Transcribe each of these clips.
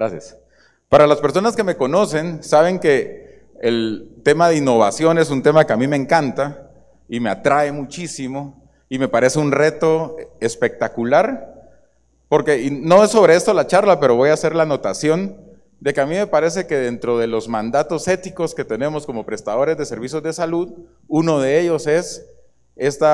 Gracias. Para las personas que me conocen, saben que el tema de innovación es un tema que a mí me encanta y me atrae muchísimo y me parece un reto espectacular, porque no es sobre esto la charla, pero voy a hacer la anotación de que a mí me parece que dentro de los mandatos éticos que tenemos como prestadores de servicios de salud, uno de ellos es este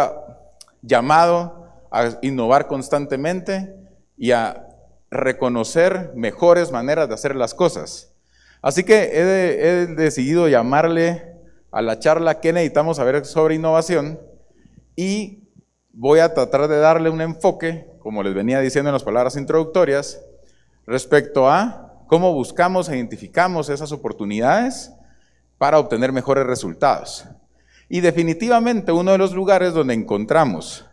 llamado a innovar constantemente y a reconocer mejores maneras de hacer las cosas. Así que he decidido llamarle a la charla ¿Qué necesitamos saber sobre innovación? Y voy a tratar de darle un enfoque, como les venía diciendo en las palabras introductorias, respecto a cómo buscamos e identificamos esas oportunidades para obtener mejores resultados. Y definitivamente uno de los lugares donde encontramos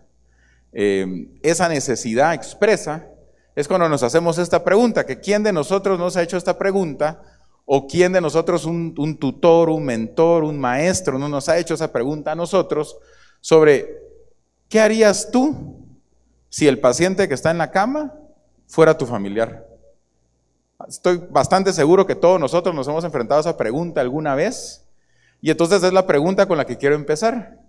esa necesidad expresa es cuando nos hacemos esta pregunta, que ¿quién de nosotros nos ha hecho esta pregunta? ¿O quién de nosotros, un tutor, un mentor, un maestro, no nos ha hecho esa pregunta a nosotros sobre ¿qué harías tú si el paciente que está en la cama fuera tu familiar? Estoy bastante seguro que todos nosotros nos hemos enfrentado a esa pregunta alguna vez, y entonces es la pregunta con la que quiero empezar.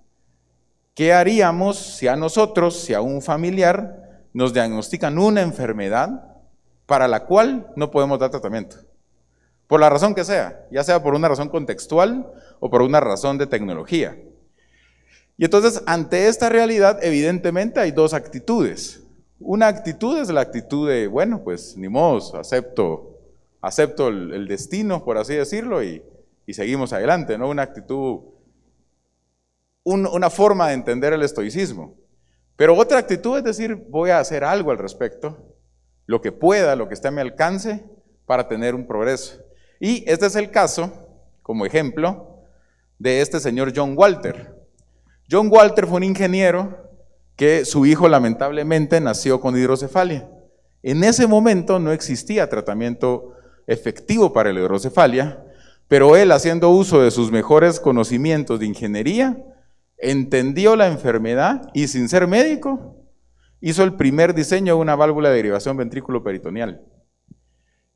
¿Qué haríamos si a nosotros, si a un familiar, nos diagnostican una enfermedad para la cual no podemos dar tratamiento? Por la razón que sea, ya sea por una razón contextual o por una razón de tecnología. Y entonces, ante esta realidad, evidentemente hay dos actitudes. Una actitud es la actitud de, bueno, pues ni modo, acepto el destino, por así decirlo, y seguimos adelante, ¿no? Una actitud, una forma de entender el estoicismo. Pero otra actitud es decir, voy a hacer algo al respecto, lo que pueda, lo que esté a mi alcance, para tener un progreso. Y este es el caso, como ejemplo, de este señor John Walter. John Walter fue un ingeniero que su hijo lamentablemente nació con hidrocefalia. En ese momento no existía tratamiento efectivo para la hidrocefalia, pero él, haciendo uso de sus mejores conocimientos de ingeniería, entendió la enfermedad y, sin ser médico, hizo el primer diseño de una válvula de derivación ventrículo-peritoneal.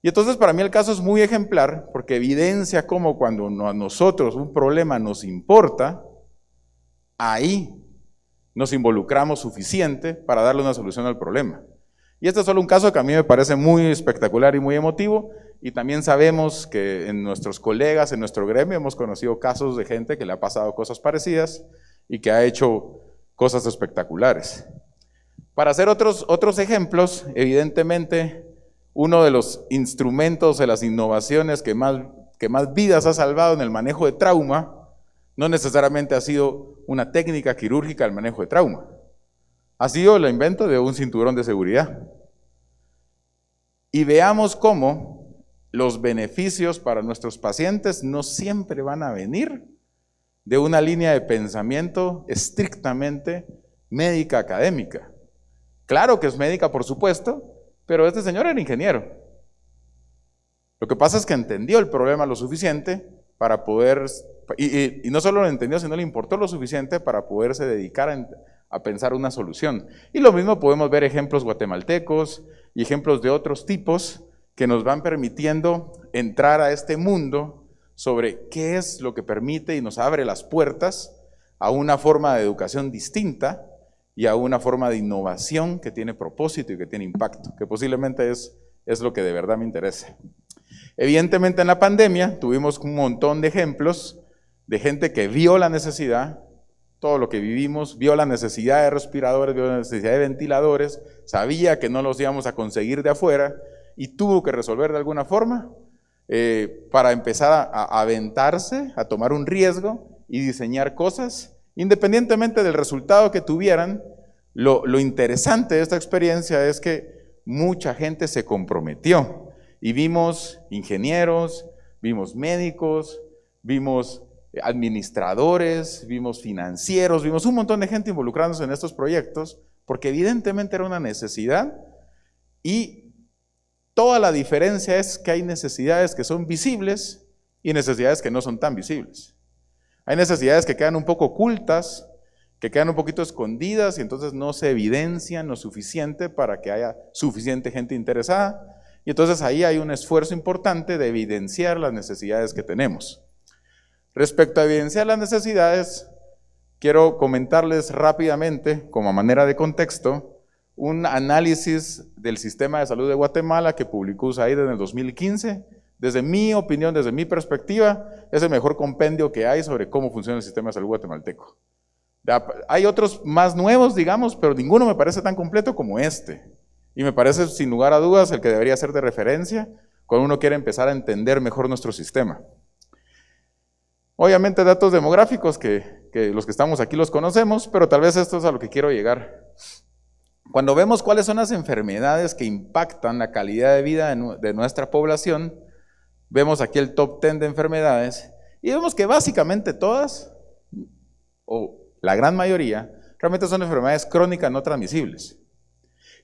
Y entonces para mí el caso es muy ejemplar, porque evidencia cómo cuando a nosotros un problema nos importa, ahí nos involucramos suficiente para darle una solución al problema. Y este es solo un caso que a mí me parece muy espectacular y muy emotivo, y también sabemos que en nuestros colegas, en nuestro gremio, hemos conocido casos de gente que le ha pasado cosas parecidas y que ha hecho cosas espectaculares. Para hacer otros ejemplos, evidentemente, uno de los instrumentos de las innovaciones que más vidas ha salvado en el manejo de trauma, no necesariamente ha sido una técnica quirúrgica al manejo de trauma, ha sido el invento de un cinturón de seguridad. Y veamos cómo los beneficios para nuestros pacientes no siempre van a venir de una línea de pensamiento estrictamente médica académica. Claro que es médica, por supuesto, pero este señor era ingeniero. Lo que pasa es que entendió el problema lo suficiente para poder, y no solo lo entendió, sino le importó lo suficiente para poderse dedicar a pensar una solución. Y lo mismo podemos ver ejemplos guatemaltecos y ejemplos de otros tipos que nos van permitiendo entrar a este mundo sobre qué es lo que permite y nos abre las puertas a una forma de educación distinta y a una forma de innovación que tiene propósito y que tiene impacto, que posiblemente es lo que de verdad me interesa. Evidentemente en la pandemia tuvimos un montón de ejemplos de gente que vio la necesidad, todo lo que vivimos, vio la necesidad de respiradores, vio la necesidad de ventiladores, sabía que no los íbamos a conseguir de afuera y tuvo que resolver de alguna forma para empezar a aventarse, a tomar un riesgo y diseñar cosas, independientemente del resultado que tuvieran. Lo interesante de esta experiencia es que mucha gente se comprometió y vimos ingenieros, vimos médicos, vimos administradores, vimos financieros, vimos un montón de gente involucrándose en estos proyectos, porque evidentemente era una necesidad, y toda la diferencia es que hay necesidades que son visibles y necesidades que no son tan visibles. Hay necesidades que quedan un poco ocultas, que quedan un poquito escondidas y entonces no se evidencian lo suficiente para que haya suficiente gente interesada, Y entonces ahí hay un esfuerzo importante de evidenciar las necesidades que tenemos. Respecto a evidenciar las necesidades, quiero comentarles rápidamente, como manera de contexto, un análisis del sistema de salud de Guatemala que publicó USAID en el 2015. Desde mi opinión, desde mi perspectiva, es el mejor compendio que hay sobre cómo funciona el sistema de salud guatemalteco. Hay otros más nuevos, digamos, pero ninguno me parece tan completo como este. Y me parece, sin lugar a dudas, el que debería ser de referencia cuando uno quiere empezar a entender mejor nuestro sistema. Obviamente datos demográficos que los que estamos aquí los conocemos, pero tal vez esto es a lo que quiero llegar. Cuando vemos cuáles son las enfermedades que impactan la calidad de vida de nuestra población, vemos aquí el top 10 de enfermedades y vemos que básicamente todas, o la gran mayoría, realmente son enfermedades crónicas no transmisibles.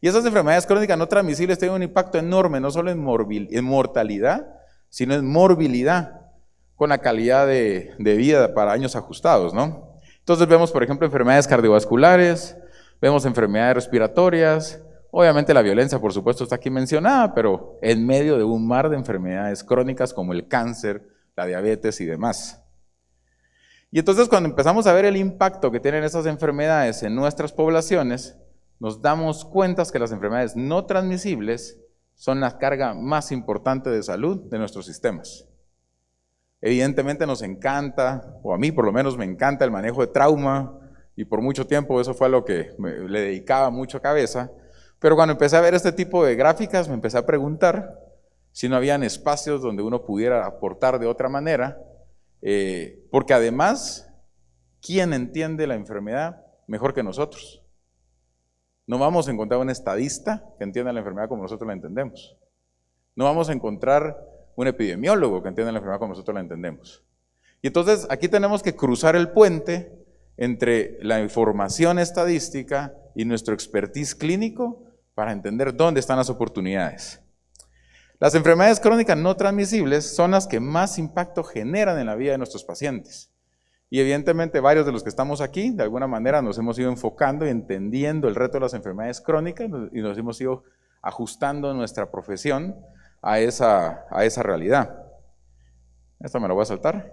Y esas enfermedades crónicas no transmisibles tienen un impacto enorme, no solo en mortalidad, sino en morbilidad, con la calidad de vida para años ajustados, ¿no? Entonces vemos, por ejemplo, enfermedades cardiovasculares, vemos enfermedades respiratorias, obviamente la violencia, por supuesto, está aquí mencionada, pero en medio de un mar de enfermedades crónicas como el cáncer, la diabetes y demás. Y entonces cuando empezamos a ver el impacto que tienen esas enfermedades en nuestras poblaciones, nos damos cuenta que las enfermedades no transmisibles son la carga más importante de salud de nuestros sistemas. Evidentemente nos encanta, o a mí por lo menos me encanta el manejo de trauma, y por mucho tiempo eso fue a lo que le dedicaba mucha cabeza, pero cuando empecé a ver este tipo de gráficas me empecé a preguntar si no habían espacios donde uno pudiera aportar de otra manera, porque además, ¿quién entiende la enfermedad mejor que nosotros? No vamos a encontrar un estadista que entienda la enfermedad como nosotros la entendemos. No vamos a encontrar un epidemiólogo que entienda la enfermedad como nosotros la entendemos. Y entonces aquí tenemos que cruzar el puente entre la información estadística y nuestro expertise clínico para entender dónde están las oportunidades. Las enfermedades crónicas no transmisibles son las que más impacto generan en la vida de nuestros pacientes. Y evidentemente varios de los que estamos aquí, de alguna manera nos hemos ido enfocando y entendiendo el reto de las enfermedades crónicas y nos hemos ido ajustando nuestra profesión a esa realidad. Esta me la voy a saltar.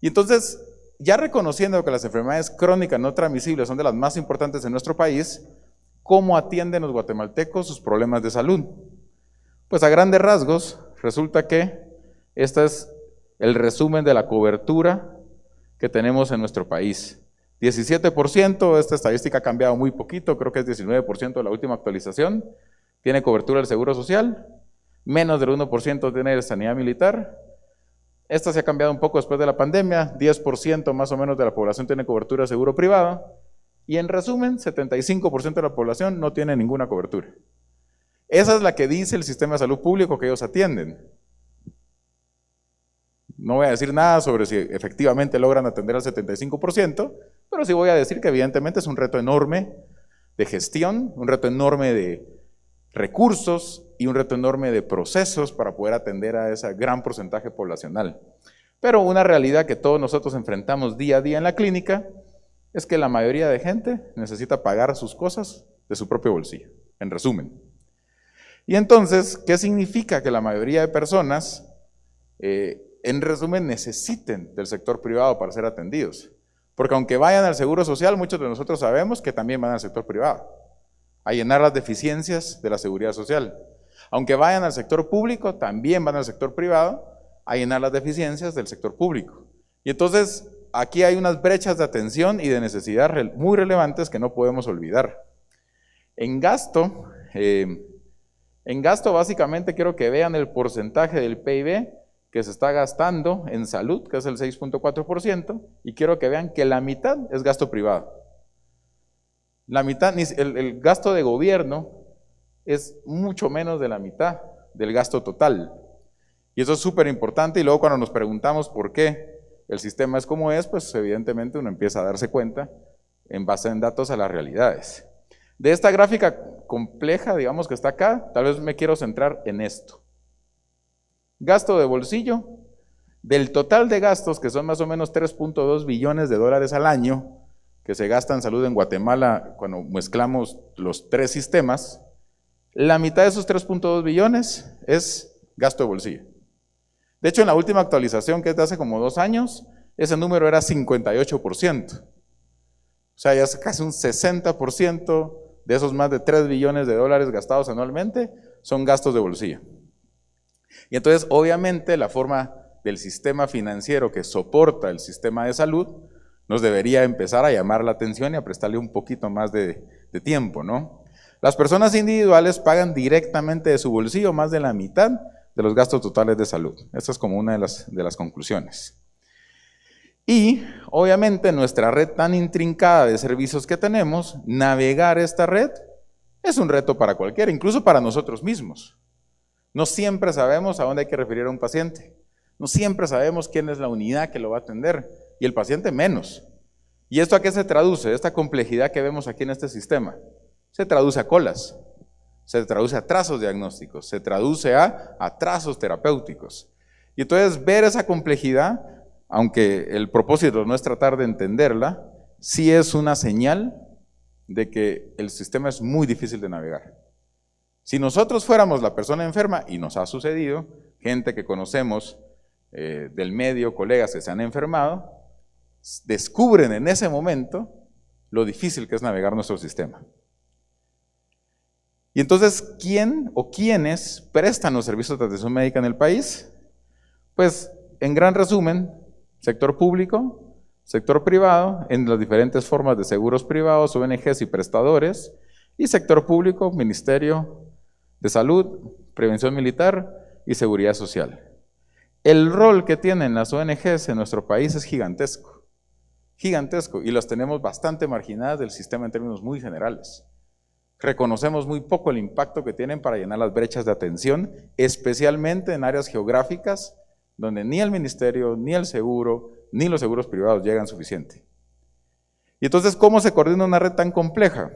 Y entonces, ya reconociendo que las enfermedades crónicas no transmisibles son de las más importantes en nuestro país, ¿cómo atienden los guatemaltecos sus problemas de salud? Pues a grandes rasgos, resulta que este es el resumen de la cobertura que tenemos en nuestro país. 17%, esta estadística ha cambiado muy poquito, creo que es 19% de la última actualización, tiene cobertura del Seguro Social, menos del 1% tiene de sanidad militar. Esta se ha cambiado un poco después de la pandemia, 10% más o menos de la población tiene cobertura de seguro privado, y en resumen, 75% de la población no tiene ninguna cobertura. Esa es la que dice el sistema de salud público que ellos atienden. No voy a decir nada sobre si efectivamente logran atender al 75%, pero sí voy a decir que evidentemente es un reto enorme de gestión, un reto enorme de recursos y un reto enorme de procesos para poder atender a ese gran porcentaje poblacional. Pero una realidad que todos nosotros enfrentamos día a día en la clínica es que la mayoría de gente necesita pagar sus cosas de su propio bolsillo, en resumen. Y entonces, ¿qué significa que la mayoría de personas, en resumen, necesiten del sector privado para ser atendidos? Porque aunque vayan al Seguro Social, muchos de nosotros sabemos que también van al sector privado a llenar las deficiencias de la seguridad social. Aunque vayan al sector público, también van al sector privado a llenar las deficiencias del sector público. Y entonces, aquí hay unas brechas de atención y de necesidad muy relevantes que no podemos olvidar. En gasto básicamente quiero que vean el porcentaje del PIB que se está gastando en salud, que es el 6.4%, y quiero que vean que la mitad es gasto privado. La mitad, el gasto de gobierno es mucho menos de la mitad del gasto total. Y eso es súper importante, y luego cuando nos preguntamos por qué el sistema es como es, pues evidentemente uno empieza a darse cuenta en base en datos a las realidades. De esta gráfica compleja, digamos que está acá, tal vez me quiero centrar en esto. Gasto de bolsillo, del total de gastos, que son más o menos 3.2 billones de dólares al año, que se gasta en salud en Guatemala cuando mezclamos los tres sistemas, La mitad de esos 3.2 billones es gasto de bolsillo. De hecho, en la última actualización, que es de hace como 2 años, ese número era 58%. O sea, ya es casi un 60% de esos más de 3 billones de dólares gastados anualmente son gastos de bolsillo. Y entonces, obviamente, la forma del sistema financiero que soporta el sistema de salud nos debería empezar a llamar la atención y a prestarle un poquito más de tiempo, ¿no? Las personas individuales pagan directamente de su bolsillo más de la mitad de los gastos totales de salud. Esta es como una de las conclusiones. Y obviamente nuestra red tan intrincada de servicios que tenemos, navegar esta red es un reto para cualquiera, incluso para nosotros mismos. No siempre sabemos a dónde hay que referir a un paciente. No siempre sabemos quién es la unidad que lo va a atender, y el paciente menos. ¿Y esto a qué se traduce? Esta complejidad que vemos aquí en este sistema. Se traduce a colas, se traduce a atrasos diagnósticos, se traduce a atrasos terapéuticos. Y entonces ver esa complejidad, aunque el propósito no es tratar de entenderla, sí es una señal de que el sistema es muy difícil de navegar. Si nosotros fuéramos la persona enferma, y nos ha sucedido, gente que conocemos del medio, colegas que se han enfermado, descubren en ese momento lo difícil que es navegar nuestro sistema. Y entonces, ¿quién o quiénes prestan los servicios de atención médica en el país? Pues, en gran resumen, sector público, sector privado, en las diferentes formas de seguros privados, ONGs y prestadores, y sector público, Ministerio de Salud, Prevención Militar y Seguridad Social. El rol que tienen las ONGs en nuestro país es gigantesco, gigantesco, y las tenemos bastante marginadas del sistema en términos muy generales. Reconocemos muy poco el impacto que tienen para llenar las brechas de atención, especialmente en áreas geográficas donde ni el ministerio, ni el seguro, ni los seguros privados llegan suficiente. Y entonces, ¿cómo se coordina una red tan compleja?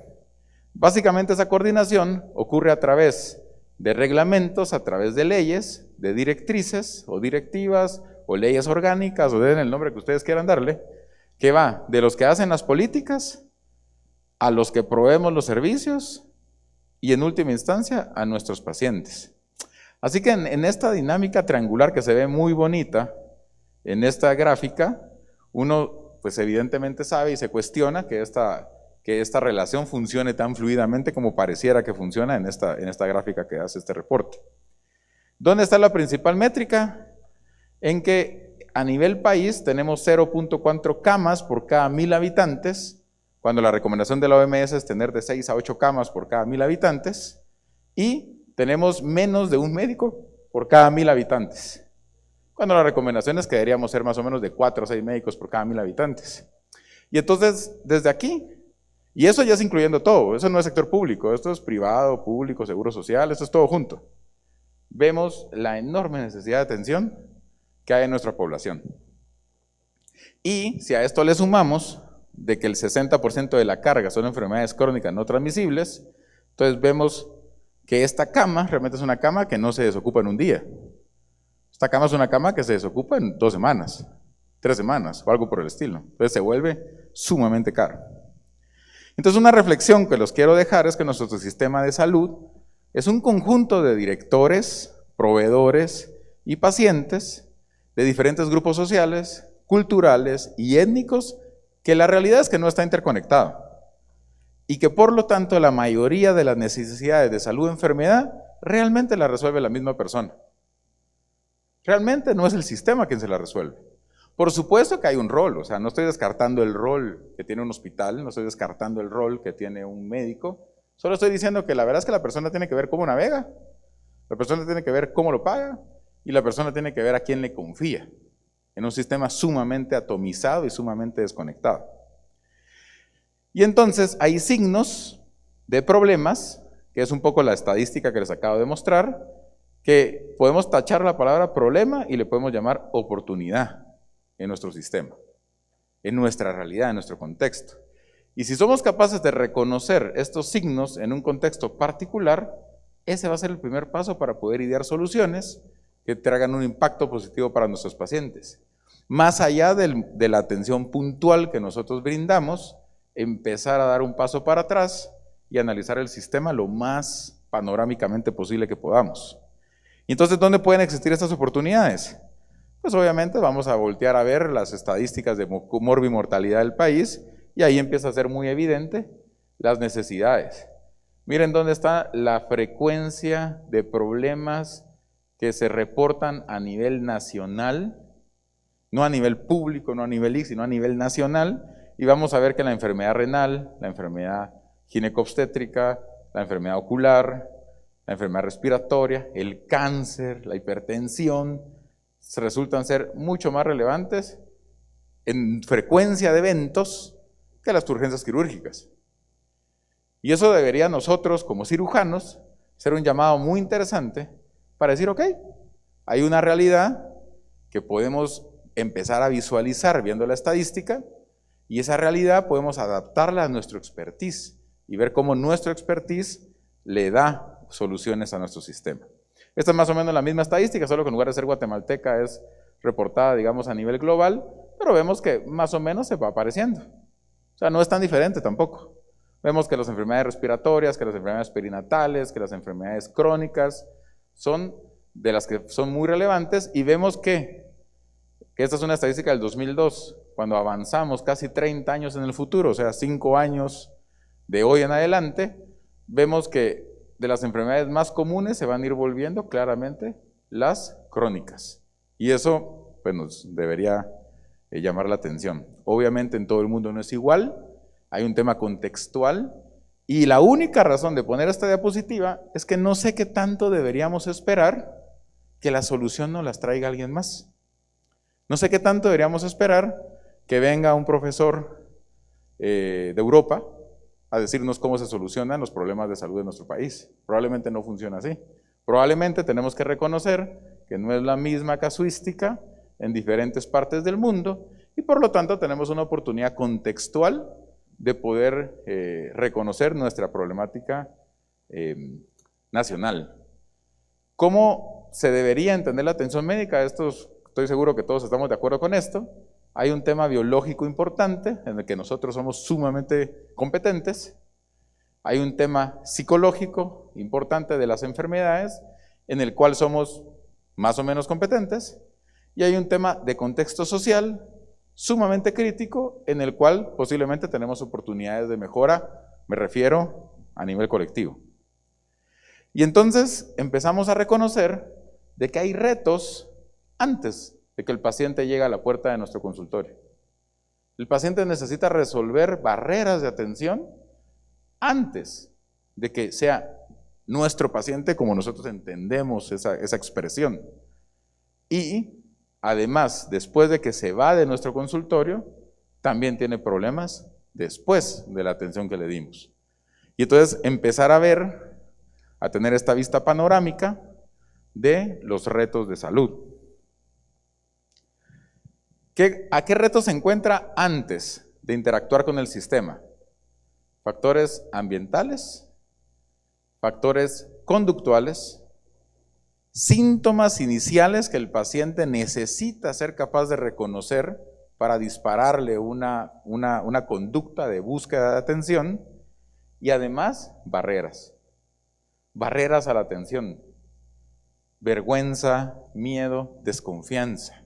Básicamente esa coordinación ocurre a través de reglamentos, a través de leyes, de directrices o directivas o leyes orgánicas, o den el nombre que ustedes quieran darle, que va de los que hacen las políticas a los que proveemos los servicios y en última instancia a nuestros pacientes. Así que en esta dinámica triangular que se ve muy bonita en esta gráfica, uno pues evidentemente sabe y se cuestiona que esta relación funcione tan fluidamente como pareciera que funciona en esta gráfica que hace este reporte. ¿Dónde está la principal métrica? En que a nivel país tenemos 0.4 camas por cada 1000 habitantes, cuando la recomendación de la OMS es tener de 6 a 8 camas por cada 1000 habitantes, y tenemos menos de un médico por cada 1000 habitantes, cuando la recomendación es que deberíamos ser más o menos de 4 o 6 médicos por cada 1000 habitantes. Y entonces, desde aquí, y eso ya es incluyendo todo, eso no es sector público, esto es privado, público, seguro social, esto es todo junto. Vemos la enorme necesidad de atención que hay en nuestra población. Y si a esto le sumamos de que el 60% de la carga son enfermedades crónicas no transmisibles, entonces vemos que esta cama realmente es una cama que no se desocupa en un día. Esta cama es una cama que se desocupa en 2 semanas, 3 semanas o algo por el estilo. Entonces se vuelve sumamente caro. Entonces una reflexión que los quiero dejar es que nuestro sistema de salud es un conjunto de directores, proveedores y pacientes de diferentes grupos sociales, culturales y étnicos, que la realidad es que no está interconectado y que por lo tanto la mayoría de las necesidades de salud o enfermedad realmente la resuelve la misma persona. Realmente no es el sistema quien se la resuelve. Por supuesto que hay un rol, o sea, no estoy descartando el rol que tiene un hospital, no estoy descartando el rol que tiene un médico, solo estoy diciendo que la verdad es que la persona tiene que ver cómo navega, la persona tiene que ver cómo lo paga y la persona tiene que ver a quién le confía, en un sistema sumamente atomizado y sumamente desconectado. Y entonces hay signos de problemas, que es un poco la estadística que les acabo de mostrar, que podemos tachar la palabra problema y le podemos llamar oportunidad en nuestro sistema, en nuestra realidad, en nuestro contexto. Y si somos capaces de reconocer estos signos en un contexto particular, ese va a ser el primer paso para poder idear soluciones que traigan un impacto positivo para nuestros pacientes. Más allá de la atención puntual que nosotros brindamos, empezar a dar un paso para atrás y analizar el sistema lo más panorámicamente posible que podamos. Y entonces, ¿dónde pueden existir estas oportunidades? Pues obviamente vamos a voltear a ver las estadísticas de morbimortalidad del país y ahí empieza a ser muy evidente las necesidades. Miren dónde está la frecuencia de problemas que se reportan a nivel nacional, no a nivel público, no a nivel ICSI, sino a nivel nacional, y vamos a ver que la enfermedad renal, la enfermedad ginecobstétrica, la enfermedad ocular, la enfermedad respiratoria, el cáncer, la hipertensión, resultan ser mucho más relevantes en frecuencia de eventos que las urgencias quirúrgicas. Y eso debería nosotros, como cirujanos, ser un llamado muy interesante para decir, ok, hay una realidad que podemos empezar a visualizar viendo la estadística, y esa realidad podemos adaptarla a nuestro expertise y ver cómo nuestro expertise le da soluciones a nuestro sistema. Esta es más o menos la misma estadística, solo que en lugar de ser guatemalteca es reportada, digamos, a nivel global, pero vemos que más o menos se va apareciendo. O sea, no es tan diferente tampoco. Vemos que las enfermedades respiratorias, que las enfermedades perinatales, que las enfermedades crónicas son de las que son muy relevantes, y vemos que esta es una estadística del 2002, cuando avanzamos casi 30 años en el futuro, o sea, 5 años de hoy en adelante, vemos que de las enfermedades más comunes se van a ir volviendo claramente las crónicas. Y eso pues, nos debería llamar la atención. Obviamente en todo el mundo no es igual, hay un tema contextual, y la única razón de poner esta diapositiva es que no sé qué tanto deberíamos esperar que la solución nos las traiga alguien más. No sé qué tanto deberíamos esperar que venga un profesor de Europa a decirnos cómo se solucionan los problemas de salud de nuestro país. Probablemente no funciona así. Probablemente tenemos que reconocer que no es la misma casuística en diferentes partes del mundo, y por lo tanto tenemos una oportunidad contextual de poder reconocer nuestra problemática nacional. ¿Cómo se debería entender la atención médica? Estoy seguro que todos estamos de acuerdo con esto. Hay un tema biológico importante en el que nosotros somos sumamente competentes. Hay un tema psicológico importante de las enfermedades en el cual somos más o menos competentes. Y hay un tema de contexto social sumamente crítico en el cual posiblemente tenemos oportunidades de mejora, me refiero a nivel colectivo. Y entonces empezamos a reconocer de que hay retos antes de que el paciente llegue a la puerta de nuestro consultorio. El paciente necesita resolver barreras de atención antes de que sea nuestro paciente como nosotros entendemos esa expresión. Y además, después de que se va de nuestro consultorio, también tiene problemas después de la atención que le dimos. Y entonces empezar a ver, a tener esta vista panorámica de los retos de salud. ¿A qué retos se encuentra antes de interactuar con el sistema? Factores ambientales, factores conductuales, síntomas iniciales que el paciente necesita ser capaz de reconocer para dispararle una conducta de búsqueda de atención, y además barreras a la atención, vergüenza, miedo, desconfianza.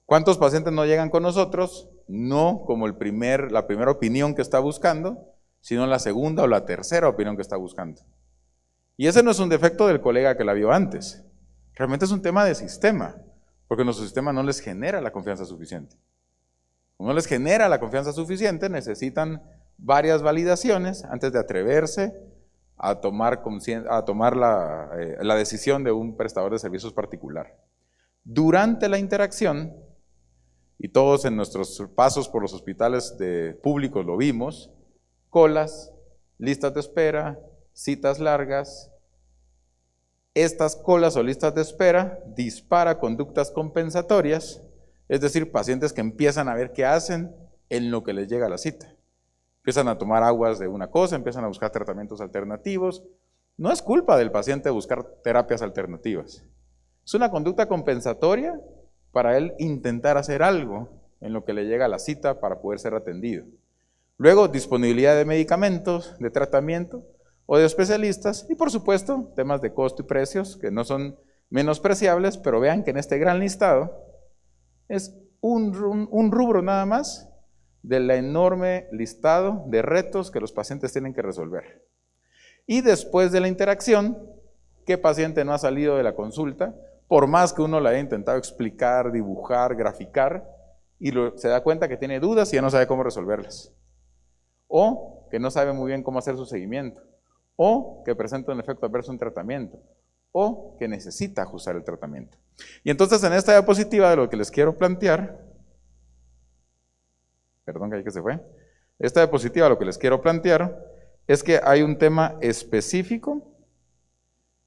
¿Cuántos pacientes no llegan con nosotros? No como la primera opinión que está buscando, sino la segunda o la tercera opinión que está buscando. Y ese no es un defecto del colega que la vio antes, realmente es un tema de sistema, porque nuestro sistema no les genera la confianza suficiente. Como no les genera la confianza suficiente, necesitan varias validaciones antes de atreverse a tomar la decisión de un prestador de servicios particular. Durante la interacción, y todos en nuestros pasos por los hospitales públicos lo vimos, colas, listas de espera, citas largas. Estas colas o listas de espera dispara conductas compensatorias, es decir, pacientes que empiezan a ver qué hacen en lo que les llega la cita. Empiezan a tomar aguas de una cosa, empiezan a buscar tratamientos alternativos. No es culpa del paciente buscar terapias alternativas. Es una conducta compensatoria para él intentar hacer algo en lo que le llega la cita para poder ser atendido. Luego, disponibilidad de medicamentos, de tratamiento. o de especialistas, y por supuesto temas de costo y precios que no son menospreciables, pero vean que en este gran listado es un rubro nada más del enorme listado de retos que los pacientes tienen que resolver. Y después de la interacción, ¿qué paciente no ha salido de la consulta? Por más que uno le haya intentado explicar, dibujar, graficar, y se da cuenta que tiene dudas y ya no sabe cómo resolverlas. O que no sabe muy bien cómo hacer su seguimiento. O que presenta un efecto adverso en tratamiento. O que necesita ajustar el tratamiento. Y entonces en esta diapositiva de lo que les quiero plantear, perdón que ahí que se fue, esta diapositiva lo que les quiero plantear es que hay un tema específico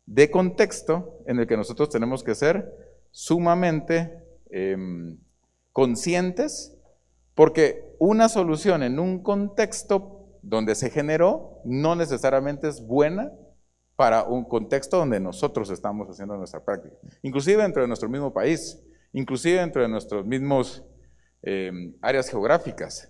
de contexto en el que nosotros tenemos que ser sumamente conscientes, porque una solución en un contexto donde se generó no necesariamente es buena para un contexto donde nosotros estamos haciendo nuestra práctica, inclusive dentro de nuestro mismo país, inclusive dentro de nuestros mismos áreas geográficas.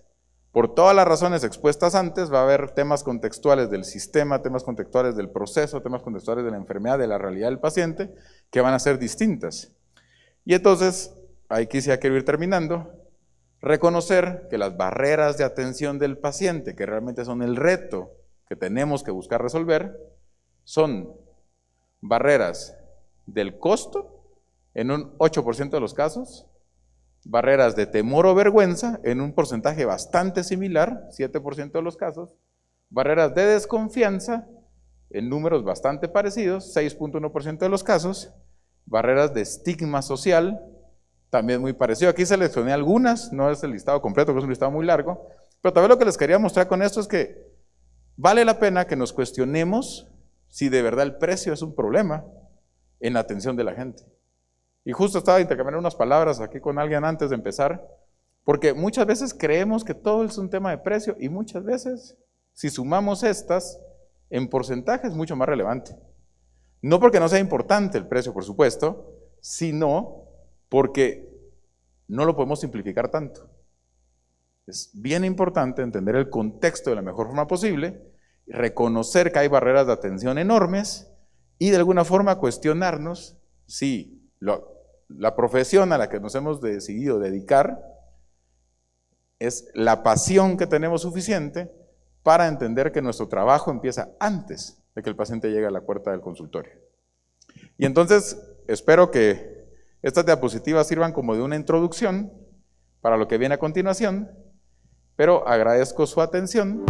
Por todas las razones expuestas antes, va a haber temas contextuales del sistema, temas contextuales del proceso, temas contextuales de la enfermedad, de la realidad del paciente, que van a ser distintas. Y entonces, aquí sí quiero ir terminando, reconocer que las barreras de atención del paciente, que realmente son el reto que tenemos que buscar resolver, son barreras del costo, en un 8% de los casos, barreras de temor o vergüenza, en un porcentaje bastante similar, 7% de los casos, barreras de desconfianza, en números bastante parecidos, 6.1% de los casos, barreras de estigma social, también muy parecido. Aquí seleccioné algunas, no es el listado completo, que es un listado muy largo, pero también lo que les quería mostrar con esto es que vale la pena que nos cuestionemos si de verdad el precio es un problema en la atención de la gente. Y justo estaba intercambiando unas palabras aquí con alguien antes de empezar, porque muchas veces creemos que todo es un tema de precio y muchas veces, si sumamos estas, en porcentaje es mucho más relevante. No porque no sea importante el precio, por supuesto, sino porque no lo podemos simplificar tanto. Es bien importante entender el contexto de la mejor forma posible, reconocer que hay barreras de atención enormes y de alguna forma cuestionarnos si la profesión a la que nos hemos decidido dedicar es la pasión que tenemos suficiente para entender que nuestro trabajo empieza antes de que el paciente llegue a la puerta del consultorio. Y entonces espero que estas diapositivas sirvan como de una introducción para lo que viene a continuación, pero agradezco su atención.